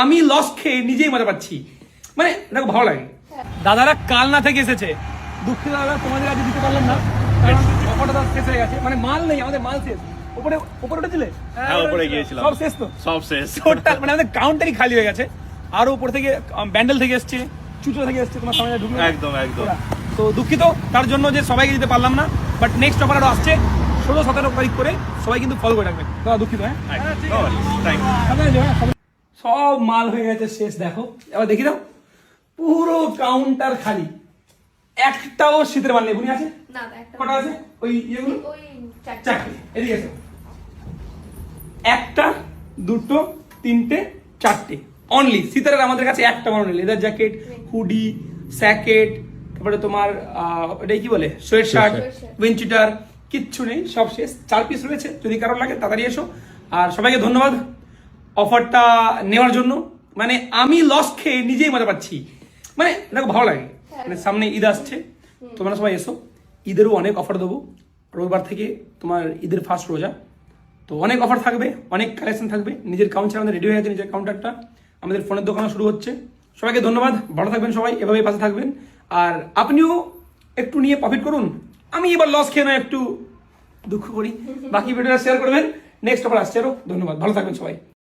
আমি লস খেয়ে নিজেই মজা পাচ্ছি, মানে দেখো ভালো লাগে। দাদারা কালনা থেকে এসেছে, দুঃখিত দাদা তোমাদের আজ দিতে পারলাম না, কারণ অফারটা শেষ হয়ে গেছে, মানে মাল নেই, আমাদের মাল শেষ। উপরে উপরে উঠেছিলে? হ্যাঁ উপরে গিয়েছিলাম, সব শেষ তো, সব শেষ। টোটাল মানে আমাদের কাউন্টারই খালি হয়ে গেছে। আরো উপর থেকে ব্যান্ডেল থেকে এসছে, চুচড়া থেকে এসছে, তোমার সামনে ঢুকলো একদম একদম। তো দুঃখিত তার জন্য যে সবাইকে দিতে পারলাম না, বাট নেক্সট অফার আরো আসছে 16-17 তারিখ করে, সবাই কিন্তু ফলো করে রাখবেন। দাদা দুঃখিত। হ্যাঁ সব মাল হয়ে গেছে শেষ, দেখো এবার দেখি দাও, পুরো কাউন্টার খালি, একটাও শীতের মাল নেই। বুনি আছে? না একটা কটা আছে? ওই ইয়েগুলো ওই চারটে, এদিকে এসো। একটা, দুটো, তিনটে, চারটে অনলি শীতের আমাদের কাছে একটা মাল নেই। লেদার জ্যাকেট, হুডি, স্যাকেট, তারপরে তোমার এটাই কি বলে, সোয়েট শার্ট, উইন্ডচিটার, কিচ্ছু নেই, সব শেষ। 4 পিস রয়েছে, যদি কারোর লাগে তাড়াতাড়ি এসো। আর সবাইকে ধন্যবাদ অফারটা নেওয়ার জন্য, মানে আমি লস খেয়ে নিজেই মজা পাচ্ছি, মানে দেখো ভালো লাগে। মানে সামনে ঈদ আসছে, তোমরা সবাই এসো, ঈদেরও অনেক অফার দেবো। রবিবার থেকে তোমার ঈদের ফার্স্ট রোজা, তো অনেক অফার থাকবে, অনেক কালেকশন থাকবে। নিজের কাউন্টার আমাদের রেডি হয়ে আছে, নিজের কাউন্টারটা, আমাদের ফোনের দোকানও শুরু হচ্ছে। সবাইকে ধন্যবাদ, ভালো থাকবেন সবাই, এভাবেই পাশে থাকবেন। আর আপনিও একটু নিয়ে প্রফিট করুন, আমি এবার লস খেয়ে না একটু দুঃখ করি। বাকি ভিডিওটা শেয়ার করবেন, নেক্সট অফার আসছে আরো। ধন্যবাদ, ভালো থাকবেন সবাই।